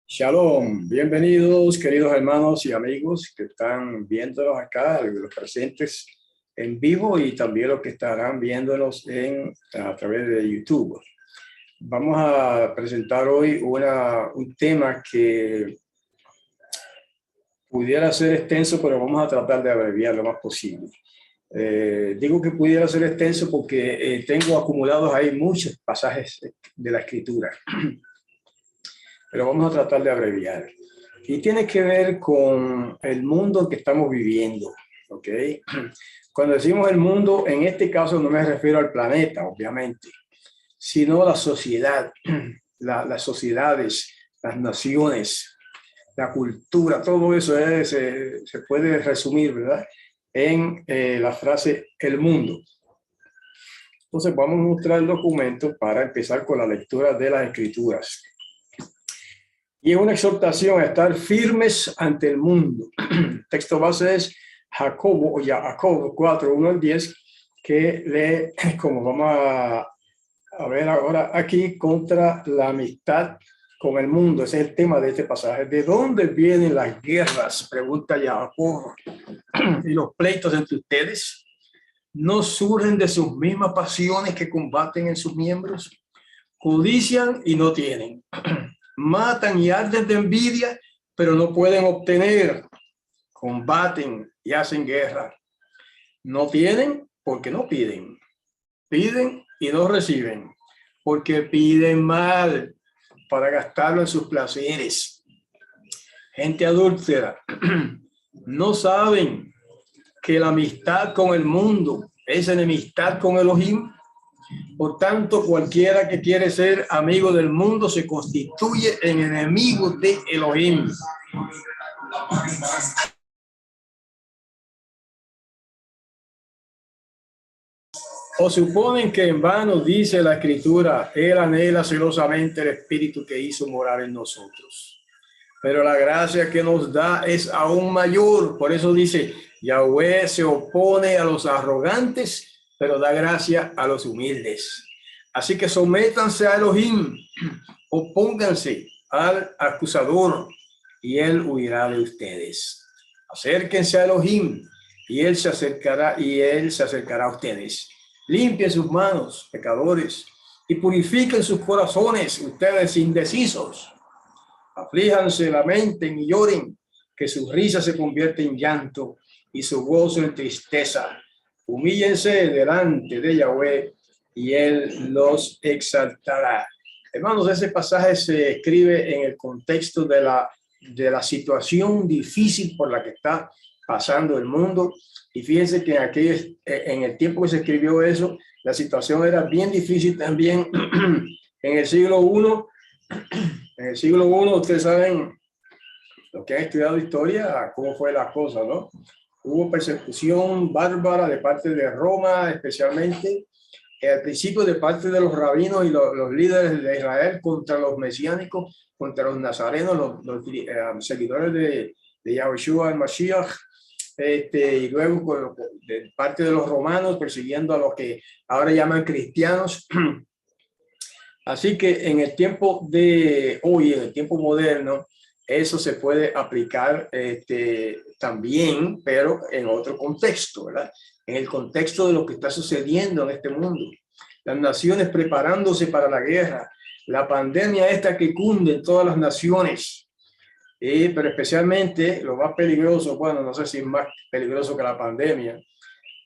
Shalom, bienvenidos queridos hermanos y amigos que están viéndonos acá, los presentes en vivo y también los que estarán viéndonos a través de YouTube. Vamos a presentar hoy un tema que pudiera ser extenso, pero vamos a tratar de abreviar lo más posible. Digo que pudiera ser extenso porque tengo acumulados ahí muchos pasajes de la Escritura, pero vamos a tratar de abreviar. Y tiene que ver con el mundo que estamos viviendo, ¿ok? Cuando decimos el mundo, en este caso no me refiero al planeta, obviamente, sino a la sociedad, las sociedades, las naciones, la cultura, todo eso se puede resumir, ¿verdad? En la frase el mundo. Entonces vamos a mostrar el documento para empezar con la lectura de las Escrituras. Y es una exhortación a estar firmes ante el mundo. El texto base es Jacobo 4, 1 al 10, que lee, como vamos a ver ahora aquí, contra la amistad con el mundo. Ese es el tema de este pasaje. ¿De dónde vienen las guerras? Pregunta Jacobo. ¿Y los pleitos entre ustedes? ¿No surgen de sus mismas pasiones que combaten en sus miembros? Codician y no tienen. Matan y arden de envidia, pero no pueden obtener. Combaten y hacen guerra. No tienen porque no piden. Piden y no reciben, porque piden mal para gastarlo en sus placeres. Gente adúltera, no saben que la amistad con el mundo es enemistad con Elohim. Por tanto, cualquiera que quiere ser amigo del mundo se constituye en enemigo de Elohim. O suponen que en vano dice la Escritura, Él anhela celosamente el Espíritu que hizo morar en nosotros. Pero la gracia que nos da es aún mayor. Por eso dice, Yahweh se opone a los arrogantes, pero da gracia a los humildes. Así que sométanse a Elohim, opónganse al acusador y él huirá de ustedes. Acérquense a Elohim y él se acercará a ustedes. Limpien sus manos, pecadores, y purifiquen sus corazones, ustedes indecisos. Aflíjanse, lamenten y lloren, que su risa se convierte en llanto y su gozo en tristeza. Humíllense delante de Yahweh y él los exaltará. Hermanos, ese pasaje se escribe en el contexto de la situación difícil por la que está pasando el mundo. Y fíjense que en el tiempo que se escribió eso, la situación era bien difícil también en el siglo I. En el siglo I, ustedes saben, los que han estudiado historia, cómo fue la cosa, ¿no? Hubo persecución bárbara de parte de Roma, especialmente al principio de parte de los rabinos y los líderes de Israel contra los mesiánicos, contra los nazarenos, los seguidores de Yahushua el Mashiach, y luego de parte de los romanos persiguiendo a los que ahora llaman cristianos. Así que en el tiempo de hoy, en el tiempo moderno, eso se puede aplicar también, pero en otro contexto, ¿verdad? En el contexto de lo que está sucediendo en este mundo. Las naciones preparándose para la guerra, la pandemia esta que cunde en todas las naciones, pero especialmente lo más peligroso, bueno, no sé si es más peligroso que la pandemia,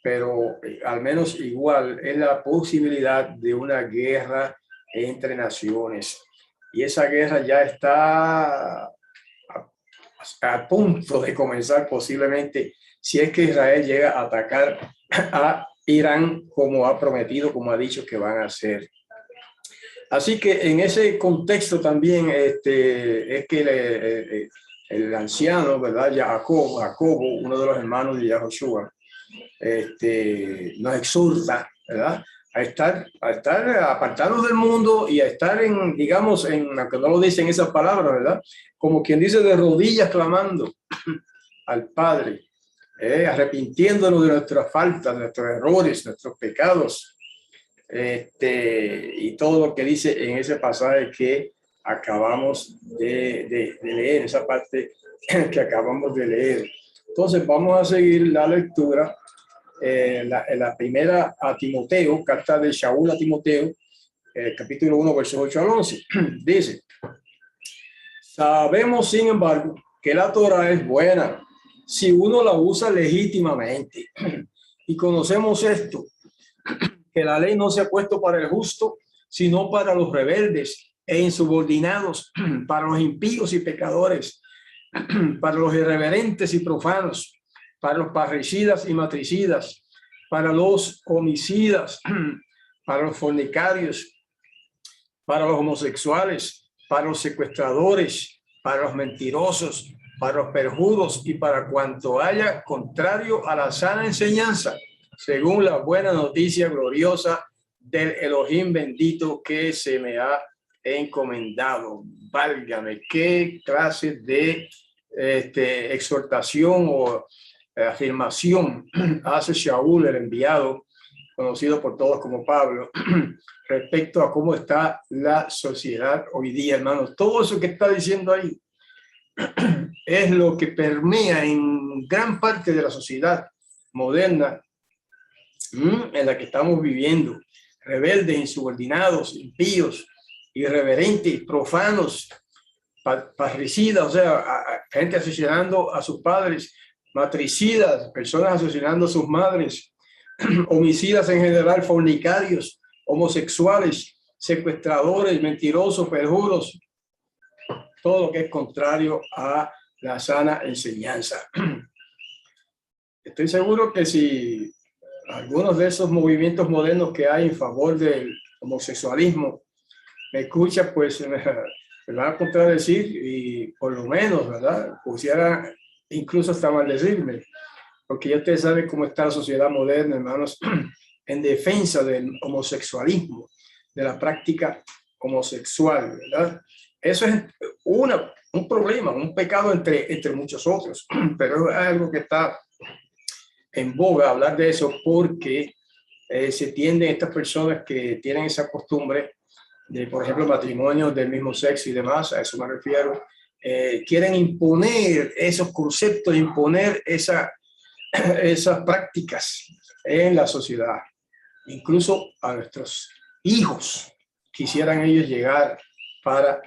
pero al menos igual es la posibilidad de una guerra entre naciones. Y esa guerra ya está a punto de comenzar posiblemente si es que Israel llega a atacar a Irán como ha prometido, como ha dicho que van a hacer. Así que en ese contexto también es que el anciano, ¿verdad? Jacobo, uno de los hermanos de Yahushua, nos exhorta, ¿verdad? A estar apartados del mundo y a estar digamos, aunque no lo dicen esas palabras, ¿verdad? Como quien dice, de rodillas clamando al Padre, arrepintiéndonos de nuestras faltas, de nuestros errores, nuestros pecados, y todo lo que dice en ese pasaje que acabamos de leer, esa parte que acabamos de leer. Entonces vamos a seguir la lectura, la primera a Timoteo, carta de Shaul a Timoteo, capítulo 1, versos 8 al 11. Dice: sabemos, sin embargo, que la Torah es buena si uno la usa legítimamente. Y conocemos esto, que la ley no se ha puesto para el justo, sino para los rebeldes e insubordinados, para los impíos y pecadores, para los irreverentes y profanos, para los parricidas y matricidas, para los homicidas, para los fornicarios, para los homosexuales, para los secuestradores, para los mentirosos, para los perjuros y para cuanto haya contrario a la sana enseñanza, según la buena noticia gloriosa del Elohim bendito que se me ha encomendado. Válgame, qué clase de exhortación o afirmación hace Shaul, el enviado, conocido por todos como Pablo, respecto a cómo está la sociedad hoy día, hermanos. Todo eso que está diciendo ahí es lo que permea en gran parte de la sociedad moderna en la que estamos viviendo. Rebeldes, insubordinados, impíos, irreverentes, profanos, parricidas, o sea, gente asesinando a sus padres, matricidas, personas asesinando a sus madres, homicidas en general, fornicarios, homosexuales, secuestradores, mentirosos, perjuros, todo lo que es contrario a la sana enseñanza. Estoy seguro que si algunos de esos movimientos modernos que hay en favor del homosexualismo me escucha, pues me van a contradecir y por lo menos, ¿verdad? Pusiera incluso hasta maldecirme, porque ya ustedes saben cómo está la sociedad moderna, hermanos, en defensa del homosexualismo, de la práctica homosexual, ¿verdad? Eso es un problema, un pecado entre muchos otros, pero es algo que está en boga hablar de eso porque se tienden estas personas que tienen esa costumbre de, por ejemplo, matrimonios del mismo sexo y demás, a eso me refiero, quieren imponer esos conceptos, imponer esas prácticas en la sociedad. Incluso a nuestros hijos quisieran ellos llegar para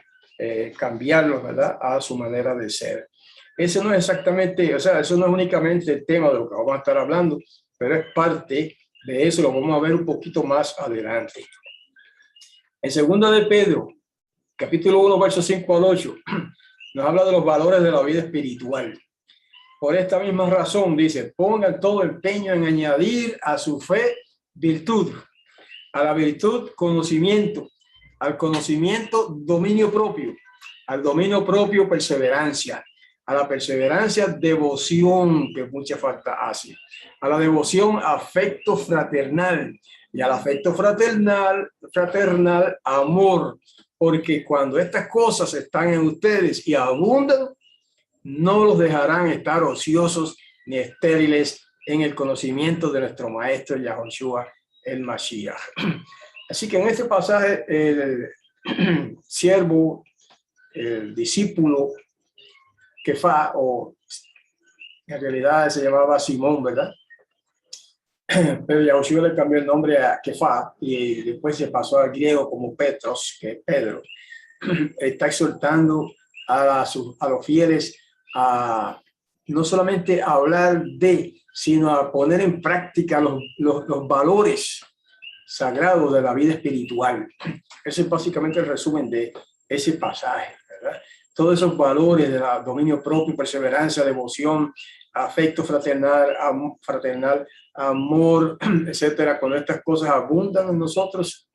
cambiarlos, ¿verdad?, a su manera de ser. Ese no es exactamente, o sea, eso no es únicamente el tema de lo que vamos a estar hablando, pero es parte de eso, lo vamos a ver un poquito más adelante. En segunda de Pedro, capítulo 1, versos 5 al 8, nos habla de los valores de la vida espiritual. Por esta misma razón, dice, pongan todo empeño en añadir a su fe virtud, a la virtud conocimiento, al conocimiento dominio propio, al dominio propio perseverancia, a la perseverancia devoción, que mucha falta hace, a la devoción afecto fraternal y al afecto fraternal amor, porque cuando estas cosas están en ustedes y abundan, no los dejarán estar ociosos ni estériles en el conocimiento de nuestro maestro Yahushua el Mashiach. Así que en este pasaje el siervo, el discípulo Kefa, o en realidad se llamaba Simón, ¿verdad? Pero Yahushua le cambió el nombre a Kefa y después se pasó al griego como Petros, que es Pedro. Está exhortando a los fieles a no solamente a hablar de, sino a poner en práctica los valores sagrados de la vida espiritual. Ese es básicamente el resumen de ese pasaje, ¿verdad? Todos esos valores de dominio propio, perseverancia, devoción, afecto fraternal, amor, etcétera, cuando estas cosas abundan en nosotros,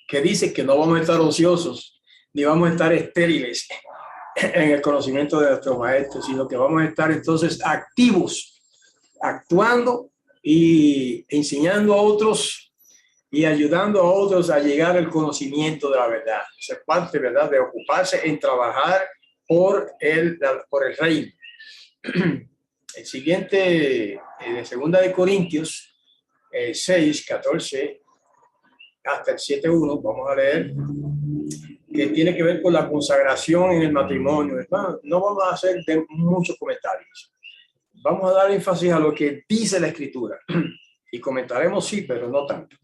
que dice que no vamos a estar ociosos, ni vamos a estar estériles en el conocimiento de nuestro maestro, sino que vamos a estar entonces activos, actuando y enseñando a otros y ayudando a otros a llegar al conocimiento de la verdad. Esa es parte, ¿verdad?, de ocuparse en trabajar por el reino. El siguiente, de segunda de Corintios 6, 14 hasta el 7:1, vamos a leer que tiene que ver con la consagración en el matrimonio. Hermano, no vamos a hacer muchos comentarios. Vamos a dar énfasis a lo que dice la Escritura. Y comentaremos sí, pero no tanto.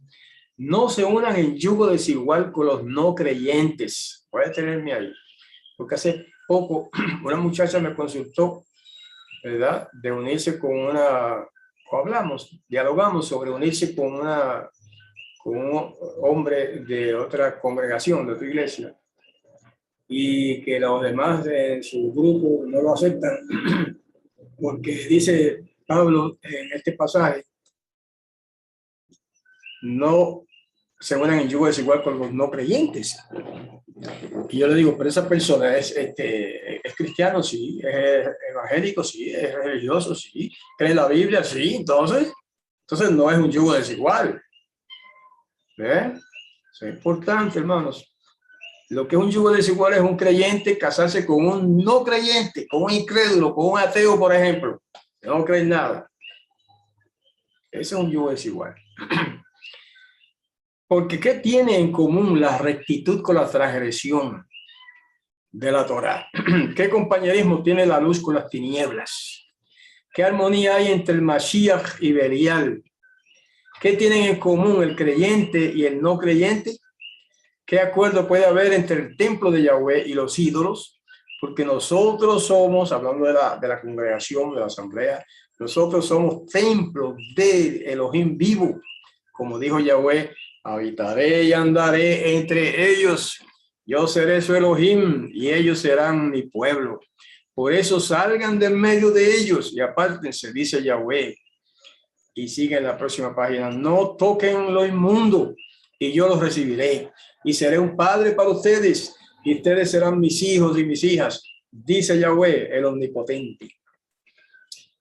No se unan en yugo desigual con los no creyentes. Voy a tenerme ahí. Porque hace poco una muchacha me consultó, ¿verdad? De unirse con una, dialogamos sobre unirse con un hombre de otra congregación, de otra iglesia, y que los demás de su grupo no lo aceptan, porque dice Pablo en este pasaje, no se unan en yugo desigual con los no creyentes. Y yo le digo, pero esa persona es cristiano, sí, es evangélico, sí, es religioso, sí, cree la Biblia, sí, entonces no es un yugo desigual. ¿Ve? Eso es importante, hermanos. Lo que es un yugo desigual es un creyente casarse con un no creyente, con un incrédulo, con un ateo, por ejemplo, que no cree en nada. Ese es un yugo desigual. Porque ¿qué tiene en común la rectitud con la transgresión de la Torá? ¿Qué compañerismo tiene la luz con las tinieblas? ¿Qué armonía hay entre el Mashiach y Belial? ¿Qué tienen en común el creyente y el no creyente? ¿Qué acuerdo puede haber entre el templo de Yahweh y los ídolos? Porque nosotros somos, hablando de la congregación, de la asamblea, nosotros somos templos de Elohim vivo. Como dijo Yahweh, habitaré y andaré entre ellos. Yo seré su Elohim y ellos serán mi pueblo. Por eso salgan del medio de ellos y apártense, dice Yahweh. Y sigue en la próxima página. No toquen lo inmundo y yo los recibiré. Y seré un padre para ustedes y ustedes serán mis hijos y mis hijas, dice Yahweh, el omnipotente.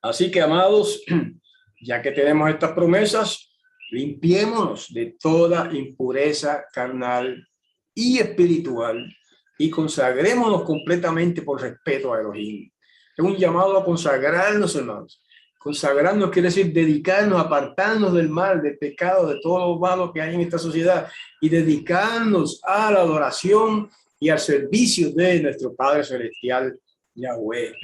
Así que, amados, ya que tenemos estas promesas, limpiémonos de toda impureza carnal y espiritual y consagrémonos completamente por respeto a Elohim. Es un llamado a consagrarnos, hermanos. Consagrarnos quiere decir dedicarnos, apartarnos del mal, del pecado, de todo lo malo que hay en esta sociedad y dedicarnos a la adoración y al servicio de nuestro Padre Celestial, Yahweh.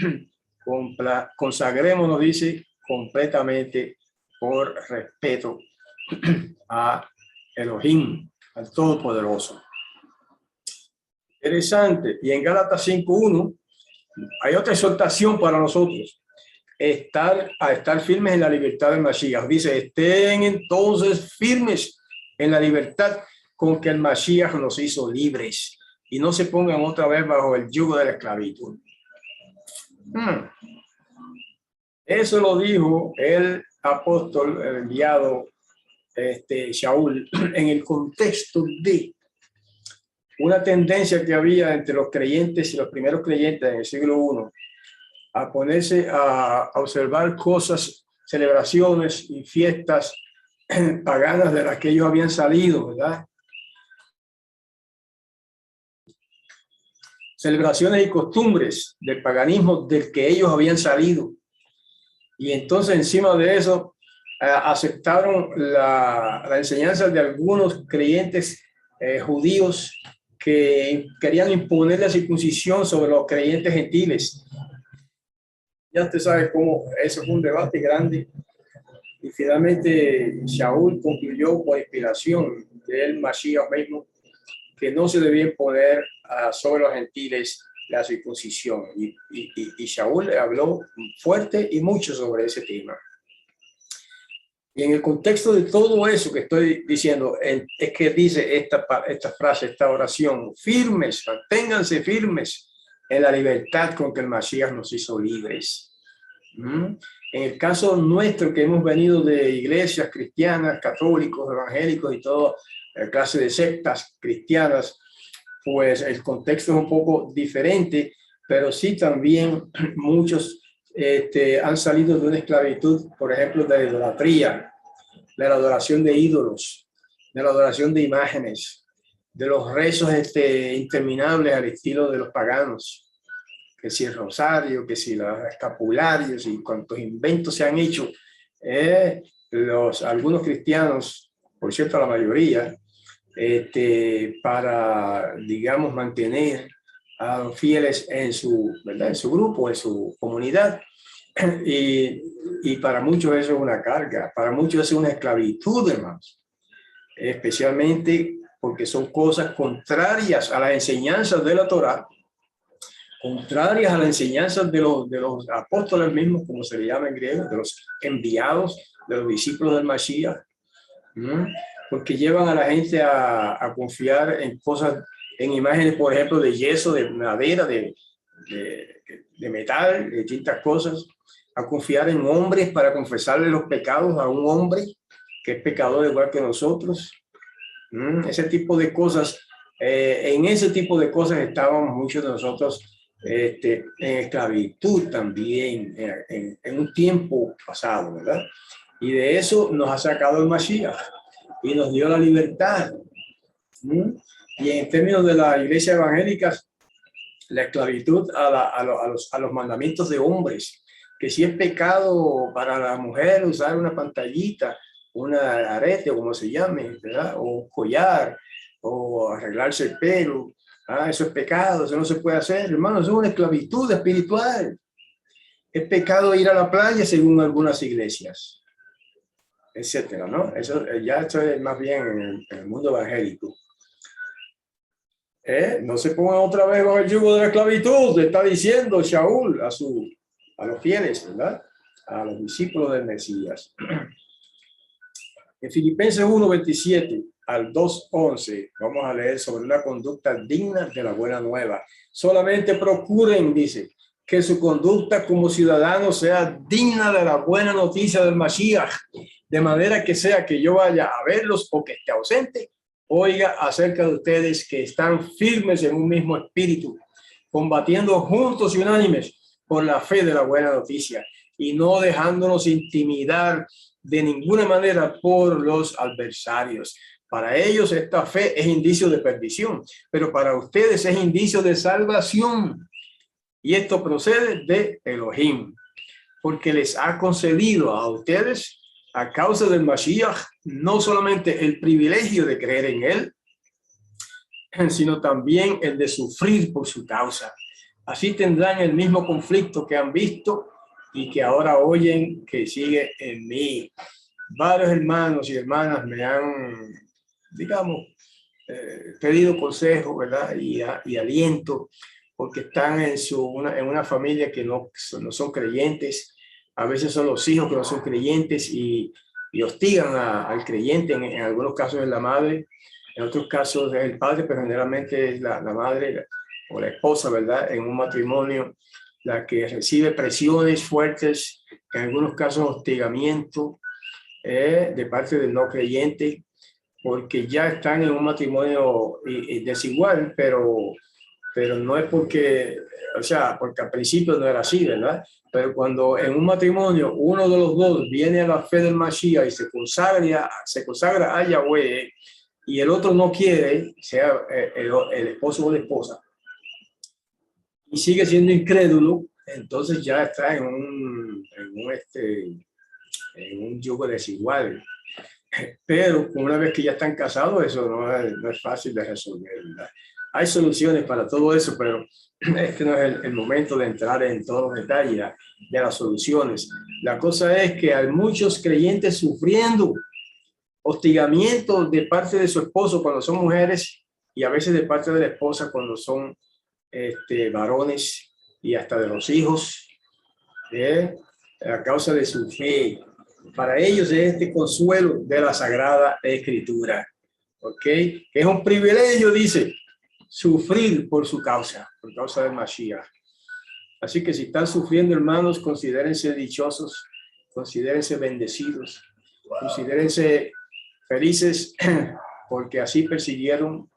Consagrémonos, dice, completamente por respeto a Elohim, al Todopoderoso. Interesante. Y en Gálatas 5:1 hay otra exhortación para nosotros. A estar firmes en la libertad del Mashiach. Dice, estén entonces firmes en la libertad con que el Mashiach nos hizo libres y no se pongan otra vez bajo el yugo de la esclavitud. Eso lo dijo el apóstol, el enviado Shaul, en el contexto de una tendencia que había entre los creyentes y los primeros creyentes en el siglo I a ponerse a observar cosas, celebraciones y fiestas paganas de las que ellos habían salido, ¿verdad? Celebraciones y costumbres del paganismo del que ellos habían salido. Y entonces encima de eso aceptaron la enseñanza de algunos creyentes judíos que querían imponer la circuncisión sobre los creyentes gentiles. Ya usted sabe cómo eso fue un debate grande y finalmente Shaul concluyó por inspiración del Mashiach mismo que no se debía imponer sobre los gentiles la circuncisión y Shaul habló fuerte y mucho sobre ese tema. Y en el contexto de todo eso que estoy diciendo es que dice esta frase, esta oración: firmes, manténganse firmes en la libertad con que el Mashiach nos hizo libres. En el caso nuestro, que hemos venido de iglesias cristianas, católicos, evangélicos y toda clase de sectas cristianas, pues el contexto es un poco diferente, pero sí también muchos han salido de una esclavitud, por ejemplo, de la idolatría, de la adoración de ídolos, de la adoración de imágenes, de los rezos interminables al estilo de los paganos, que si el rosario, que si los escapularios y cuantos inventos se han hecho. Algunos cristianos, por cierto la mayoría, para, digamos, mantener a los fieles en su, ¿verdad? En su grupo, en su comunidad. Y para muchos eso es una carga, para muchos es una esclavitud, hermanos, especialmente porque son cosas contrarias a las enseñanzas de la Torá, contrarias a las enseñanzas de los apóstoles mismos, como se le llama en griego, de los enviados, de los discípulos del Mashiach, porque llevan a la gente a confiar en cosas, en imágenes, por ejemplo, de yeso, de madera, de metal, de distintas cosas, a confiar en hombres para confesarle los pecados a un hombre que es pecador igual que nosotros. Ese tipo de cosas, en ese tipo de cosas estábamos muchos de nosotros en esclavitud también, en un tiempo pasado, ¿verdad? Y de eso nos ha sacado el Mashiach y nos dio la libertad. Y en términos de la iglesia evangélica, la esclavitud a los mandamientos de hombres, que si es pecado para la mujer usar una pantallita, una arete o como se llame, ¿verdad? O un collar, o arreglarse el pelo, eso es pecado, eso no se puede hacer, hermano, eso es una esclavitud espiritual. Es pecado ir a la playa según algunas iglesias, etcétera, ¿no? Eso ya esto es más bien en el mundo evangélico. No se pongan otra vez con el yugo de la esclavitud, le está diciendo Shaul a los fieles, ¿verdad? A los discípulos del Mesías. En Filipenses 1:27 al 2:11 vamos a leer sobre una conducta digna de la buena nueva. Solamente procuren, dice, que su conducta como ciudadanos sea digna de la buena noticia del Mashiach, de manera que sea que yo vaya a verlos o que esté ausente, oiga acerca de ustedes que están firmes en un mismo espíritu, combatiendo juntos y unánimes por la fe de la buena noticia y no dejándonos intimidar de ninguna manera por los adversarios. Para ellos esta fe es indicio de perdición, pero para ustedes es indicio de salvación. Y esto procede de Elohim, porque les ha concedido a ustedes, a causa del Mashiach, no solamente el privilegio de creer en él, sino también el de sufrir por su causa. Así tendrán el mismo conflicto que han visto y que ahora oyen que sigue en mí. Varios hermanos y hermanas me han, digamos, pedido consejo, ¿verdad? Y aliento, porque están en una familia que no son creyentes. A veces son los hijos que no son creyentes y hostigan al creyente. En algunos casos es la madre, en otros casos es el padre, pero generalmente es la madre o la esposa, ¿verdad? En un matrimonio, la que recibe presiones fuertes, en algunos casos hostigamiento de parte del no creyente, porque ya están en un matrimonio desigual, pero no es porque, o sea, porque al principio no era así, ¿verdad? Pero cuando en un matrimonio uno de los dos viene a la fe del Mashiach y se consagra a Yahweh y el otro no quiere, sea el esposo o la esposa, y sigue siendo incrédulo, entonces ya está en un yugo desigual. Pero una vez que ya están casados, eso no es fácil de resolver, ¿verdad? Hay soluciones para todo eso, pero este no es el momento de entrar en todos los detalles de las soluciones. La cosa es que hay muchos creyentes sufriendo hostigamiento de parte de su esposo cuando son mujeres y a veces de parte de la esposa cuando son varones y hasta de los hijos, a causa de su fe. Para ellos es este consuelo de la Sagrada Escritura, ¿ok? Que es un privilegio, dice, sufrir por su causa, por causa del Mashiach. Así que si están sufriendo, hermanos, considérense dichosos, considérense bendecidos, considérense felices, porque así persiguieron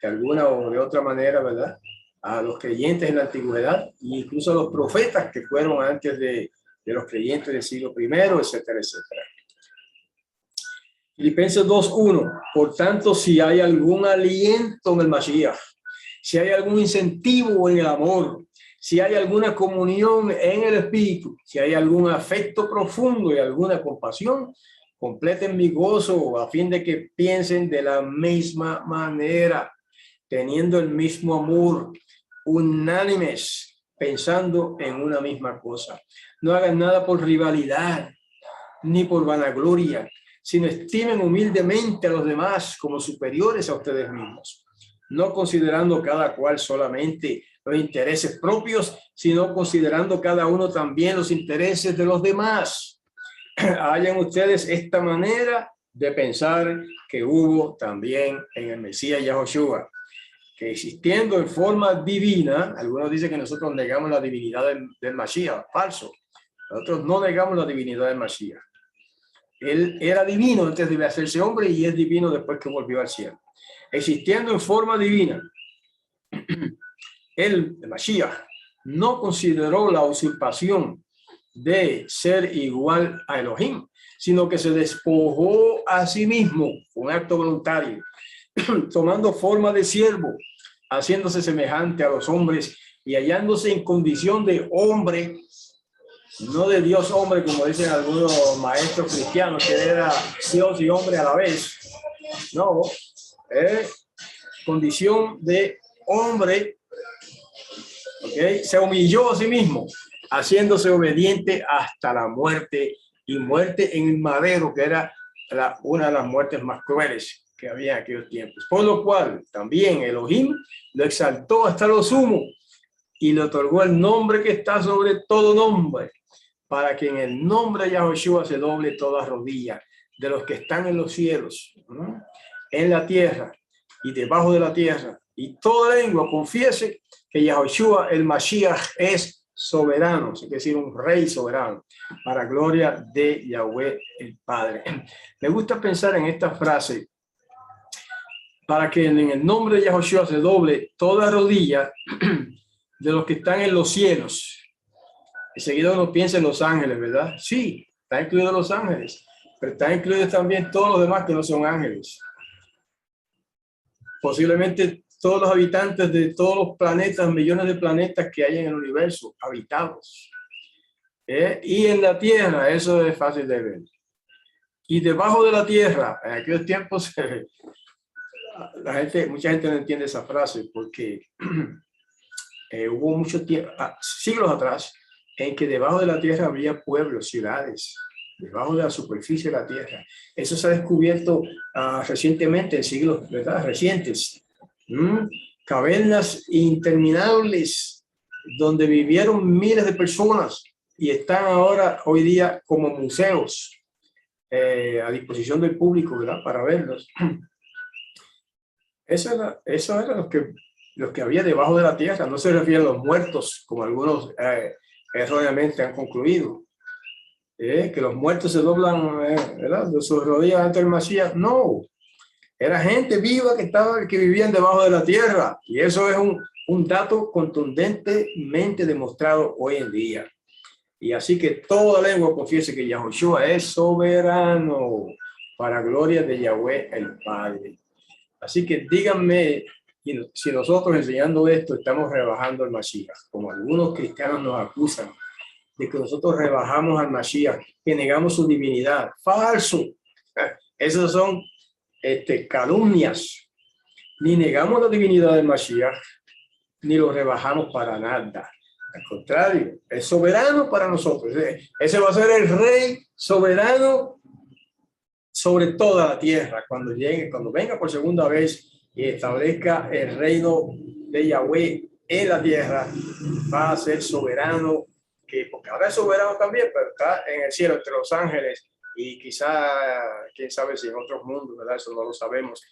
de alguna o de otra manera, ¿verdad?, a los creyentes en la antigüedad e incluso a los profetas que fueron antes de los creyentes del siglo I, etcétera, etcétera. Filipenses 2:1. Por tanto, si hay algún aliento en el Mashiach, si hay algún incentivo en el amor, si hay alguna comunión en el espíritu, si hay algún afecto profundo y alguna compasión, Completen mi gozo a fin de que piensen de la misma manera, teniendo el mismo amor, unánimes, pensando en una misma cosa. No hagan nada por rivalidad ni por vanagloria, sino estimen humildemente a los demás como superiores a ustedes mismos, no considerando cada cual solamente los intereses propios, sino considerando cada uno también los intereses de los demás. Hayan ustedes esta manera de pensar que hubo también en el Mesías Yahushua, que existiendo en forma divina, algunos dicen que nosotros negamos la divinidad del Mashiach, falso. Nosotros no negamos la divinidad del Mashiach. Él era divino antes de hacerse hombre y es divino después que volvió al cielo. Existiendo en forma divina, el Mashiach no consideró la usurpación de ser igual a Elohim, sino que se despojó a sí mismo, un acto voluntario, tomando forma de siervo, haciéndose semejante a los hombres y hallándose en condición de hombre, no de Dios hombre, como dicen algunos maestros cristianos, que era Dios y hombre a la vez. No, condición de hombre, ¿okay? Se humilló a sí mismo, haciéndose obediente hasta la muerte, y muerte en el madero, que era una de las muertes más crueles que había en aquellos tiempos. Por lo cual también Elohim lo exaltó hasta lo sumo y le otorgó el nombre que está sobre todo nombre, para que en el nombre de Yahushua se doble toda rodilla de los que están en los cielos, ¿no?, en la tierra y debajo de la tierra, y toda lengua confiese que Yahushua el Mashiach es soberano, es decir, un rey soberano, para gloria de Yahweh el Padre. Me gusta pensar en esta frase: para que en el nombre de Yahushua se doble toda rodilla de los que están en los cielos. Enseguida uno piensa en los ángeles, ¿verdad? Sí, está incluidos los ángeles, pero están incluidos también todos los demás que no son ángeles. Posiblemente todos los habitantes de todos los planetas, millones de planetas que hay en el universo, habitados. Y en la tierra, eso es fácil de ver. Y debajo de la tierra, en aquellos tiempos, mucha gente no entiende esa frase, porque hubo mucho tiempo, siglos atrás, en que debajo de la tierra había pueblos, ciudades, debajo de la superficie de la tierra. Eso se ha descubierto recientemente, en siglos, ¿verdad?, recientes. Cavernas interminables donde vivieron miles de personas y están ahora, hoy día, como museos a disposición del público, ¿verdad?, para verlos. Eso era lo que había debajo de la tierra. No se refiere a los muertos, como algunos erróneamente han concluido, que los muertos se doblan, ¿verdad?, de sus rodillas ante el Mashiach. No, era gente viva que vivían debajo de la tierra, y eso es un dato contundentemente demostrado hoy en día. Y así que toda lengua confiese que Yahushua es soberano, para gloria de Yahweh el Padre. Así que díganme si nosotros enseñando esto estamos rebajando al Mashiach, como algunos cristianos nos acusan de que nosotros rebajamos al Mashiach, que negamos su divinidad. Falso. Esos son calumnias. Ni negamos la divinidad del Mashiach, ni lo rebajamos para nada. Al contrario, es soberano para nosotros. Ese va a ser el rey soberano sobre toda la tierra cuando venga por segunda vez y establezca el reino de Yahweh en la tierra. Va a ser soberano, porque ahora es soberano también, pero está en el cielo entre los ángeles y quizá, quién sabe si en otros mundos, ¿verdad? Eso no lo sabemos.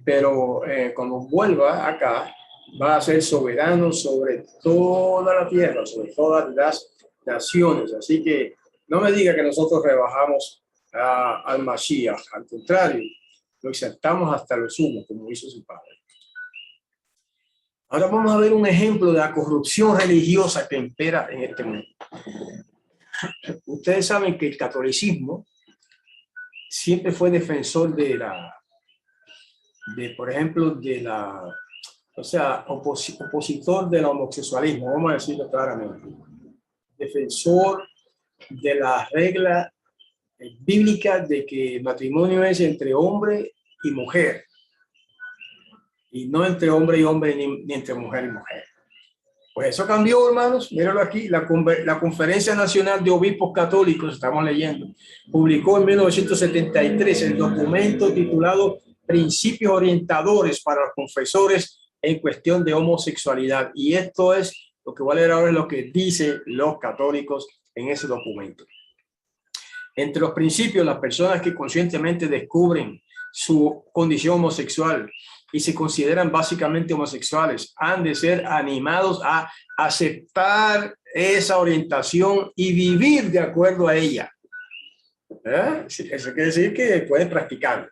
Pero cuando vuelva acá, va a ser soberano sobre toda la tierra, sobre todas las naciones. Así que no me diga que nosotros rebajamos al Mashiach. Al contrario, lo exaltamos hasta lo sumo, como hizo su padre. Ahora vamos a ver un ejemplo de la corrupción religiosa que impera en este mundo. Ustedes saben que el catolicismo siempre fue defensor por ejemplo, opositor del homosexualismo, vamos a decirlo claramente. Defensor de la regla bíblica de que el matrimonio es entre hombre y mujer, y no entre hombre y hombre ni entre mujer y mujer. Pues eso cambió, hermanos. Míralo aquí. La Conferencia Nacional de Obispos Católicos, estamos leyendo, publicó en 1973 el documento titulado Principios Orientadores para los Confesores en cuestión de homosexualidad. Y esto es lo que voy a leer ahora, es lo que dicen los católicos en ese documento. Entre los principios, las personas que conscientemente descubren su condición homosexual y se consideran básicamente homosexuales han de ser animados a aceptar esa orientación y vivir de acuerdo a ella. Eso quiere decir que pueden practicarlo.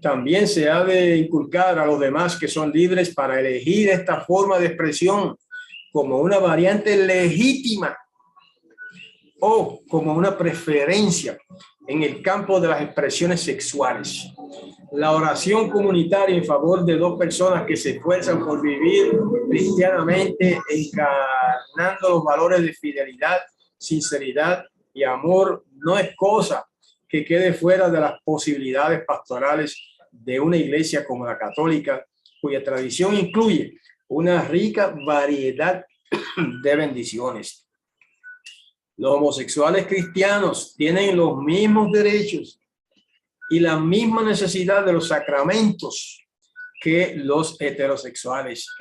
También se ha de inculcar a los demás que son libres para elegir esta forma de expresión como una variante legítima o como una preferencia en el campo de las expresiones sexuales. La oración comunitaria en favor de dos personas que se esfuerzan por vivir cristianamente, encarnando los valores de fidelidad, sinceridad y amor, no es cosa que quede fuera de las posibilidades pastorales de una iglesia como la católica, cuya tradición incluye una rica variedad de bendiciones. Los homosexuales cristianos tienen los mismos derechos y la misma necesidad de los sacramentos que los heterosexuales.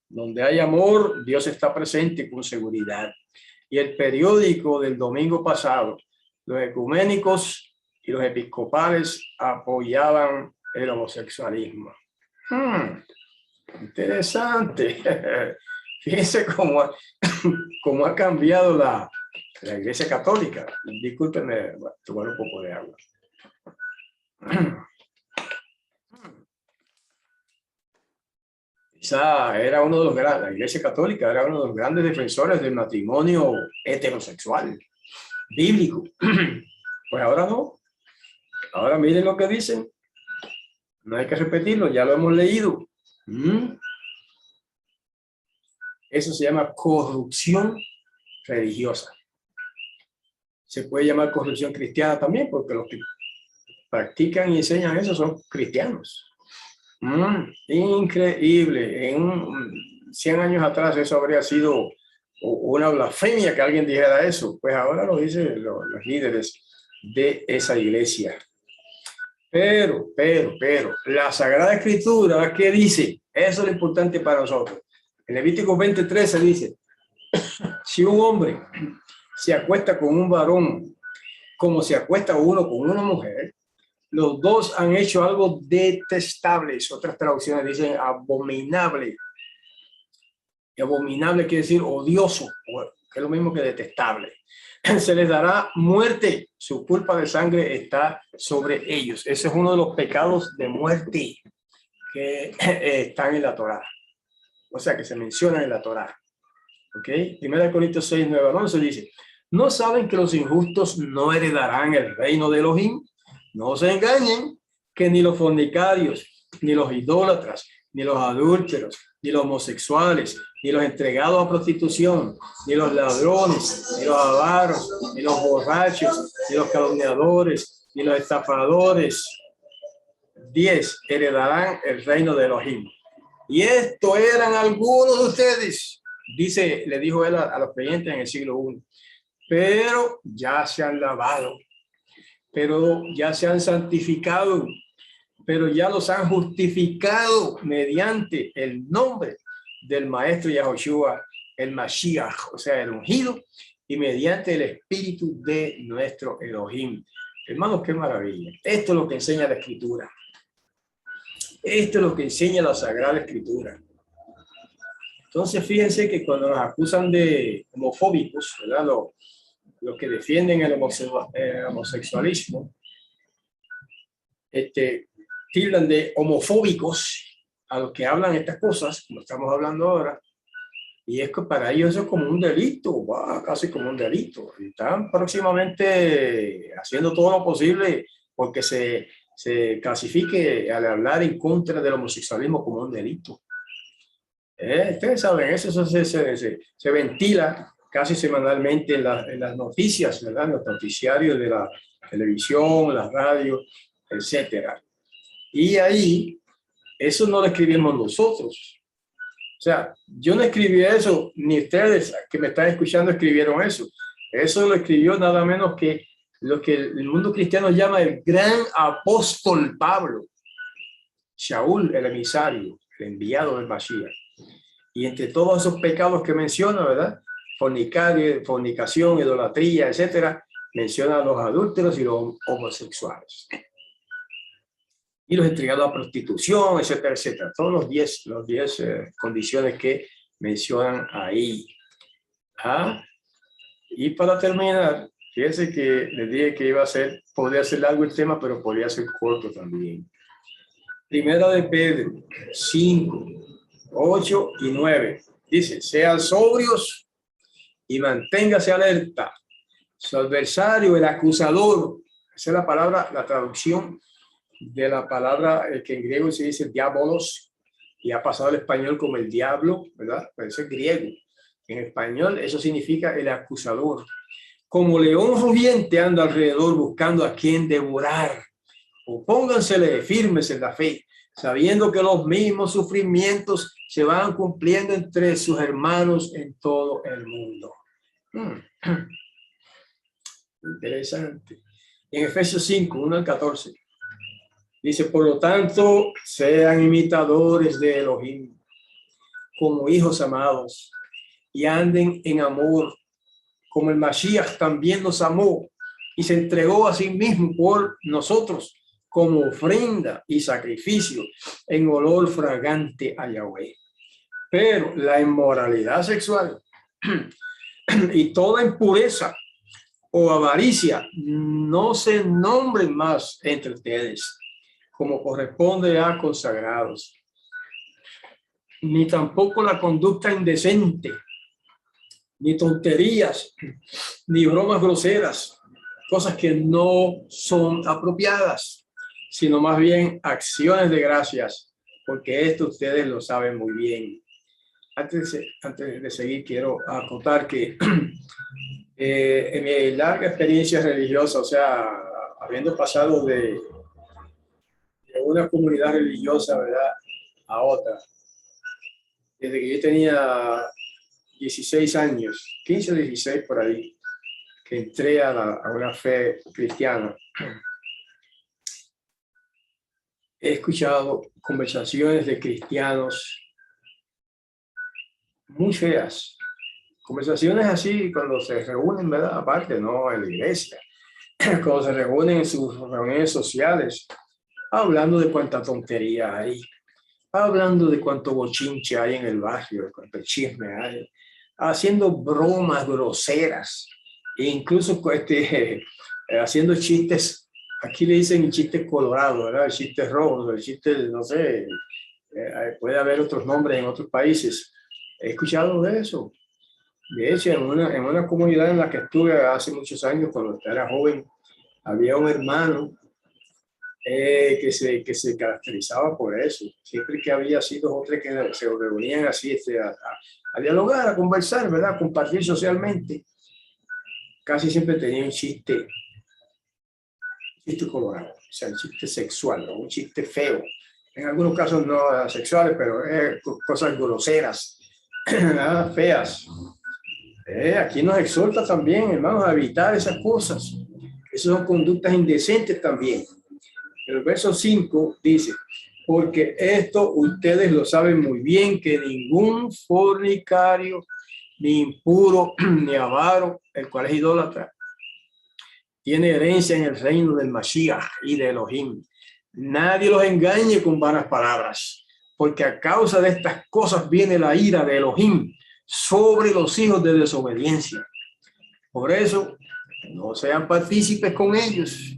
Donde hay amor, Dios está presente con seguridad. Y el periódico del domingo pasado, los ecuménicos y los episcopales apoyaban el homosexualismo. Interesante. Fíjense cómo ha cambiado la Iglesia Católica. Discúlpenme, voy a tomar un poco de agua. Quizá era uno de los grandes, la Iglesia Católica era uno de los grandes defensores del matrimonio heterosexual, bíblico. Pues ahora no. Ahora miren lo que dicen. No hay que repetirlo, ya lo hemos leído. Eso se llama corrupción religiosa. Se puede llamar corrupción cristiana también, porque los que practican y enseñan eso son cristianos. Increíble. En 100 años atrás eso habría sido una blasfemia que alguien dijera eso. Pues ahora lo dicen los líderes de esa iglesia. Pero, la Sagrada Escritura, ¿qué dice? Eso es lo importante para nosotros. En Levítico 23 dice, si un hombre se acuesta con un varón como se acuesta uno con una mujer, los dos han hecho algo detestable. Otras traducciones dicen abominable. Y abominable quiere decir odioso, que es lo mismo que detestable. Se les dará muerte. Su culpa de sangre está sobre ellos. Ese es uno de los pecados de muerte que están en la Torá. O sea, que se mencionan en la Torá. ¿Ok? 1 Corintios 6, 9 al 11 dice, ¿no saben que los injustos no heredarán el reino de Elohim? No se engañen, que ni los fornicarios, ni los idólatras, ni los adúlteros, ni los homosexuales, ni los entregados a prostitución, ni los ladrones, ni los avaros, ni los borrachos, ni los calumniadores, ni los estafadores, 10 heredarán el reino de Elohim. Y esto eran algunos de ustedes, dice, le dijo él a los creyentes en el siglo I, pero ya se han lavado, pero ya se han santificado, pero ya los han justificado mediante el nombre del Maestro Yahushua, el Mashiach, o sea, el ungido, y mediante el Espíritu de nuestro Elohim. Hermanos, qué maravilla. Esto es lo que enseña la Escritura. Esto es lo que enseña la Sagrada Escritura. Entonces, fíjense que cuando nos acusan de homofóbicos, ¿verdad? Los que defienden el homosexualismo, tildan de homofóbicos a los que hablan estas cosas, como estamos hablando ahora, y es que para ellos eso es como un delito, casi como un delito. Y están próximamente haciendo todo lo posible porque se clasifique al hablar en contra del homosexualismo como un delito. Ustedes saben, eso se ventila casi semanalmente en las noticias, ¿verdad? En los noticiarios de la televisión, la radio, etcétera. Y ahí, eso no lo escribimos nosotros. O sea, yo no escribí eso, ni ustedes que me están escuchando escribieron eso. Eso lo escribió nada menos que lo que el mundo cristiano llama el gran apóstol Pablo, Shaul, el emisario, el enviado del Mashiach. Y entre todos esos pecados que menciona, ¿verdad? Fornicación, idolatría, etcétera, menciona a los adúlteros y los homosexuales. Y los entregados a prostitución, etcétera, etcétera. Todos los 10 condiciones que mencionan ahí. Y para terminar, fíjense que les dije que iba a ser, podría ser largo el tema, pero podría ser corto también. Primera de Pedro 5, 8 y 9. Dice, sean sobrios y manténgase alerta. Su adversario, el acusador, esa es la palabra, la traducción de la palabra que en griego se dice diabolos y ha pasado al español como el diablo, ¿verdad? Pero eso es griego. En español eso significa el acusador. Como león rugiente anda alrededor buscando a quien devorar. Opóngansele firmes en la fe, sabiendo que los mismos sufrimientos se van cumpliendo entre sus hermanos en todo el mundo. Interesante. En Efesios 5, 1 al 14, dice, por lo tanto, sean imitadores de Elohim, como hijos amados, y anden en amor, como el Mashiach también nos amó y se entregó a sí mismo por nosotros, como ofrenda y sacrificio en olor fragante a Yahweh. Pero la inmoralidad sexual y toda impureza o avaricia no se nombren más entre ustedes, como corresponde a consagrados, ni tampoco la conducta indecente, ni tonterías, ni bromas groseras, cosas que no son apropiadas, sino más bien acciones de gracias, porque esto ustedes lo saben muy bien. Antes de seguir, quiero acotar que en mi larga experiencia religiosa, o sea, habiendo pasado de una comunidad religiosa, ¿verdad?, a otra, desde que yo tenía 16 años, 15 o 16 por ahí, que entré a una fe cristiana, he escuchado conversaciones de cristianos muy feas, conversaciones así cuando se reúnen, ¿verdad? Aparte, no en la iglesia, cuando se reúnen en sus reuniones sociales, hablando de cuánta tontería hay, hablando de cuánto bochinche hay en el barrio, de cuánto chisme hay, haciendo bromas groseras, e incluso haciendo chistes, aquí le dicen chistes colorados, ¿verdad? Chistes rojos, el chiste, no sé, puede haber otros nombres en otros países. He escuchado de eso. De hecho, en una comunidad en la que estuve hace muchos años, cuando era joven, había un hermano que se caracterizaba por eso. Siempre que había así dos o tres que se reunían así a dialogar, a conversar, ¿verdad? A compartir socialmente, casi siempre tenía un chiste colorado, o sea, un chiste sexual, ¿no? Un chiste feo. En algunos casos no sexuales, pero cosas groseras, feas. Aquí nos exhorta también, hermanos, a evitar esas cosas. Esas son conductas indecentes también. El verso 5 dice, porque esto ustedes lo saben muy bien, que ningún fornicario, ni impuro, ni avaro, el cual es idólatra, tiene herencia en el reino del Mashiach y de Elohim. Nadie los engañe con vanas palabras, porque a causa de estas cosas viene la ira de Elohim sobre los hijos de desobediencia. Por eso, no sean partícipes con ellos.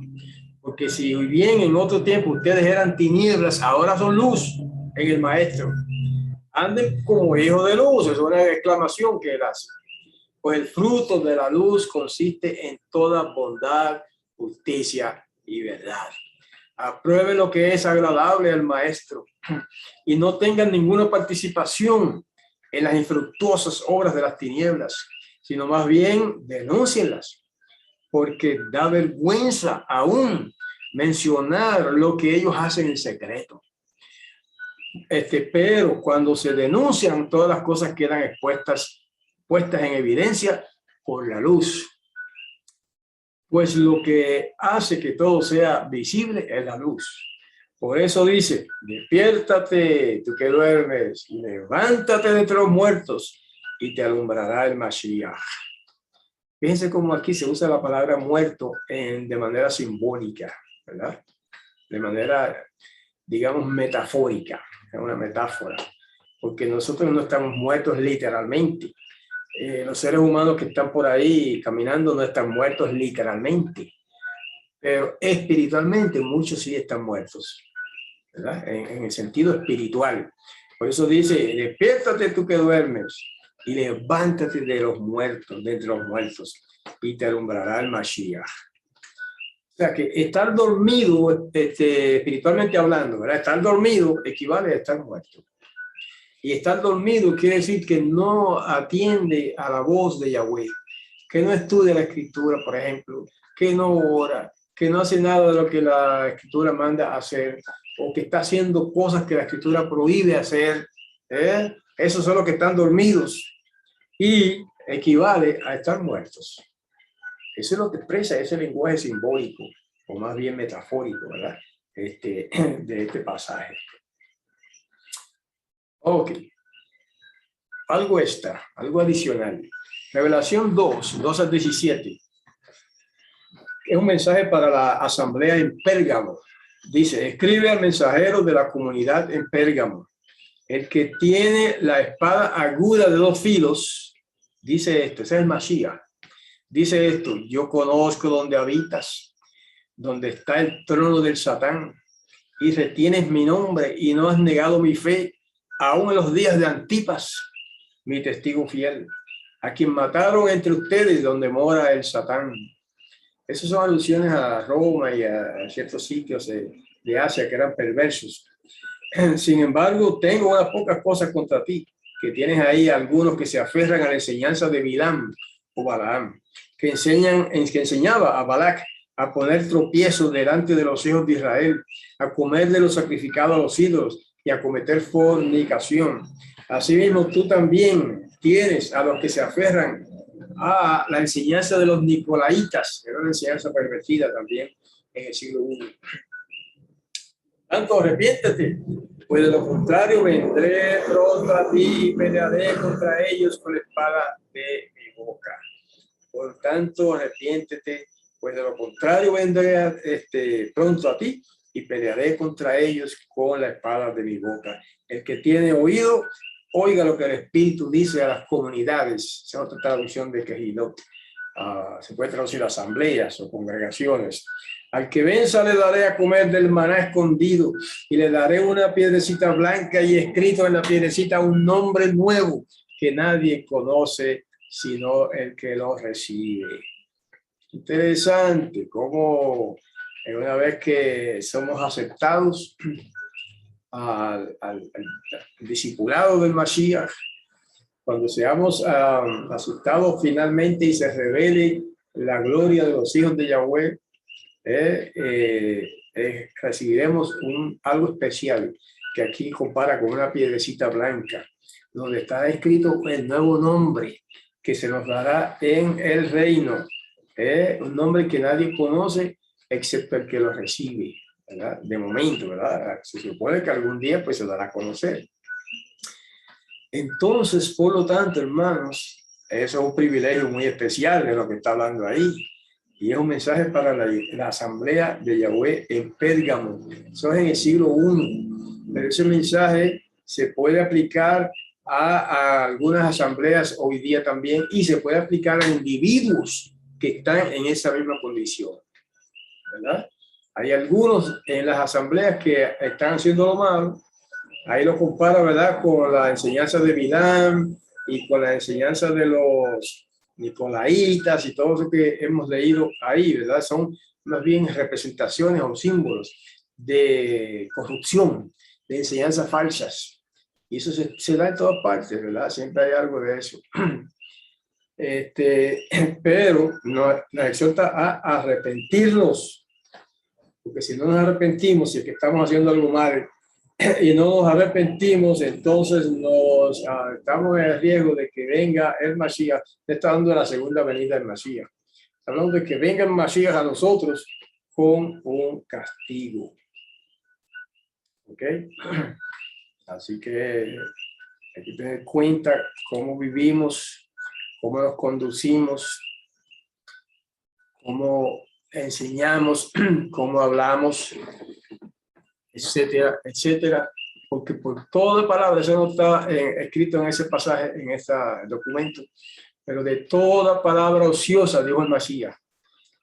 Porque si bien en otro tiempo ustedes eran tinieblas, ahora son luz en el Maestro. Anden como hijos de luz, es una exclamación que él hace. Pues el fruto de la luz consiste en toda bondad, justicia y verdad. Aprueben lo que es agradable al Maestro y no tengan ninguna participación en las infructuosas obras de las tinieblas, sino más bien denúncienlas. porque da vergüenza aún mencionar lo que ellos hacen en secreto. Pero cuando se denuncian, todas las cosas quedan puestas en evidencia por la luz. Pues lo que hace que todo sea visible es la luz. Por eso dice, despiértate, tú que duermes, y levántate de entre los muertos, y te alumbrará el Mashiach. Fíjense cómo aquí se usa la palabra muerto de manera simbólica, ¿verdad? De manera, digamos, metafórica, es una metáfora, porque nosotros no estamos muertos literalmente. Los seres humanos que están por ahí caminando no están muertos literalmente, pero espiritualmente muchos sí están muertos, ¿verdad? En el sentido espiritual. Por eso dice, despiértate tú que duermes y levántate de los muertos, de entre los muertos, y te alumbrará el Mashiach. O sea que estar dormido, espiritualmente hablando, ¿verdad? Estar dormido equivale a estar muerto. Y estar dormido quiere decir que no atiende a la voz de Yahweh, que no estudia la escritura, por ejemplo, que no ora, que no hace nada de lo que la escritura manda hacer, o que está haciendo cosas que la escritura prohíbe hacer. Esos son los que están dormidos y equivale a estar muertos. Eso es lo que expresa ese lenguaje simbólico, o más bien metafórico, ¿verdad? De este pasaje. Ok. Algo adicional. Revelación 2 al 17. Es un mensaje para la asamblea en Pérgamo. Dice, escribe al mensajero de la comunidad en Pérgamo, el que tiene la espada aguda de 2 filos, dice esto, ese es el Mashiach. Dice esto, yo conozco donde habitas, donde está el trono del Satán, y retienes mi nombre y no has negado mi fe, aún en los días de Antipas, mi testigo fiel, a quien mataron entre ustedes donde mora el Satán. Esas son alusiones a Roma y a ciertos sitios de Asia que eran perversos. Sin embargo, tengo unas pocas cosas contra ti, que tienes ahí algunos que se aferran a la enseñanza de Bilam o Balaam, que enseñaba a Balac a poner tropiezos delante de los hijos de Israel, a comer de lo sacrificado a los ídolos y a cometer fornicación. Asimismo, tú también tienes a los que se aferran a la enseñanza de los nicolaitas, que era una enseñanza pervertida también en el siglo I. Tanto arrepiéntete, pues de lo contrario vendré pronto a ti y pelearé contra ellos con la espada de mi boca. Por tanto, arrepiéntete, pues de lo contrario vendré pronto a ti y pelearé contra ellos con la espada de mi boca. El que tiene oído, oiga lo que el Espíritu dice a las comunidades. Esa es otra traducción de Kehilot. Se puede traducir asambleas o congregaciones. Al que venza le daré a comer del maná escondido y le daré una piedrecita blanca y escrito en la piedrecita un nombre nuevo que nadie conoce sino el que lo recibe. Interesante cómo una vez que somos aceptados al discipulado del Mashiach, cuando seamos aceptados finalmente y se revele la gloria de los hijos de Yahweh, recibiremos algo especial que aquí compara con una piedrecita blanca, donde está escrito el nuevo nombre que se nos dará en el reino, un nombre que nadie conoce excepto el que lo recibe, ¿verdad? De momento, ¿verdad? Se supone que algún día pues se dará a conocer. Entonces, por lo tanto, hermanos, eso es un privilegio muy especial de lo que está hablando ahí. Y es un mensaje para la asamblea de Yahweh en Pérgamo. Eso es en el siglo I. Pero ese mensaje se puede aplicar a algunas asambleas hoy día también y se puede aplicar a individuos que están en esa misma condición, ¿verdad? Hay algunos en las asambleas que están haciendo lo malo. Ahí lo compara, ¿verdad?, con la enseñanza de Bilam y con la enseñanza de los nicolaitas y todo eso que hemos leído ahí, ¿verdad? Son más bien representaciones o símbolos de corrupción, de enseñanzas falsas. Y eso se da en todas partes, ¿verdad? Siempre hay algo de eso. Pero nos exhorta a arrepentirnos, porque si no nos arrepentimos, si es que estamos haciendo algo mal y no nos arrepentimos, entonces estamos en el riesgo de que venga el Mashiach. Está dando la segunda venida del Mashiach. Está hablando de que venga el Mashiach a nosotros con un castigo. ¿Ok? Así que hay que tener en cuenta cómo vivimos, cómo nos conducimos, cómo enseñamos, cómo hablamos, etcétera, etcétera. Porque por toda palabra, eso no está escrito en ese pasaje, en este documento, pero de toda palabra ociosa, dijo el Mashiach,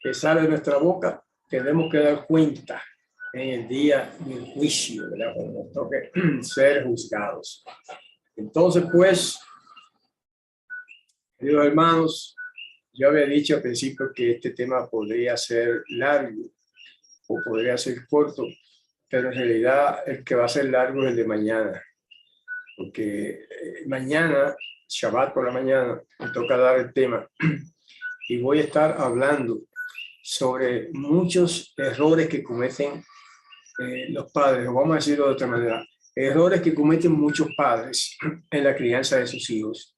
que sale de nuestra boca, tenemos que dar cuenta en el día del juicio, ¿verdad? Cuando nos toque ser juzgados. Entonces, pues, queridos hermanos, yo había dicho al principio que este tema podría ser largo o podría ser corto, pero en realidad el que va a ser largo es el de mañana, porque mañana, Shabbat por la mañana, me toca dar el tema y voy a estar hablando sobre muchos errores que cometen los padres, o vamos a decirlo de otra manera, errores que cometen muchos padres en la crianza de sus hijos.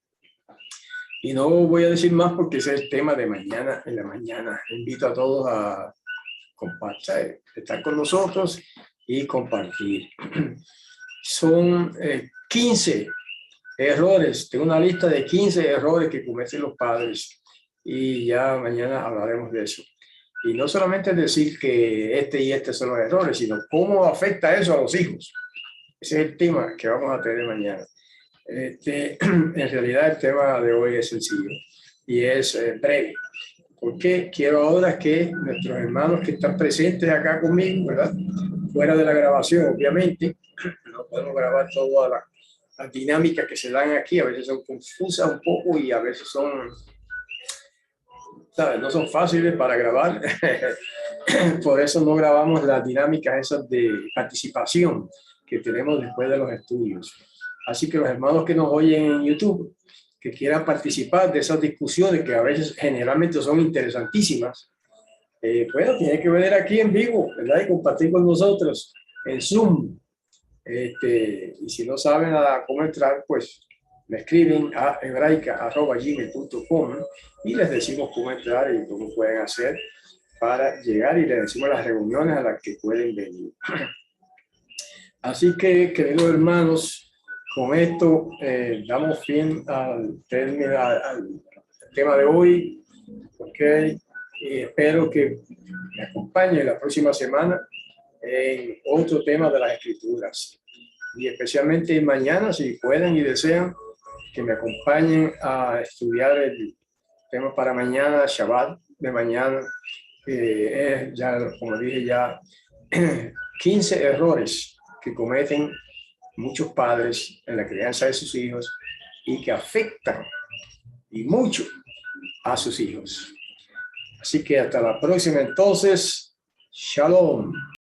Y no voy a decir más porque ese es el tema de mañana en la mañana. Invito a todos a compartir, estar con nosotros y compartir. Son 15 errores, tengo una lista de 15 errores que cometen los padres y ya mañana hablaremos de eso. Y no solamente decir que este y este son los errores, sino cómo afecta eso a los hijos. Ese es el tema que vamos a tener mañana. En realidad el tema de hoy es sencillo y es breve, porque quiero ahora que nuestros hermanos que están presentes acá conmigo, ¿verdad? Fuera de la grabación, obviamente, no podemos grabar todas las dinámicas que se dan aquí, a veces son confusas un poco y a veces son, ¿sabes? No son fáciles para grabar, por eso no grabamos las dinámicas esas de participación que tenemos después de los estudios. Así que los hermanos que nos oyen en YouTube, que quieran participar de esas discusiones que a veces generalmente son interesantísimas, bueno, tienen que venir aquí en vivo, ¿verdad? Y compartir con nosotros en Zoom. Y si no saben cómo entrar, pues me escriben a hebraica@gmail.com y les decimos cómo entrar y cómo pueden hacer para llegar y les decimos las reuniones a las que pueden venir. Así que, queridos hermanos, con esto damos fin al tema de hoy, ¿ok? Y espero que me acompañen la próxima semana en otro tema de las Escrituras. Y especialmente mañana, si pueden y desean, que me acompañen a estudiar el tema para mañana, Shabbat de mañana, que es ya, como dije, ya 15 errores que cometen muchos padres en la crianza de sus hijos y que afectan y mucho a sus hijos. Así que hasta la próxima entonces, Shalom.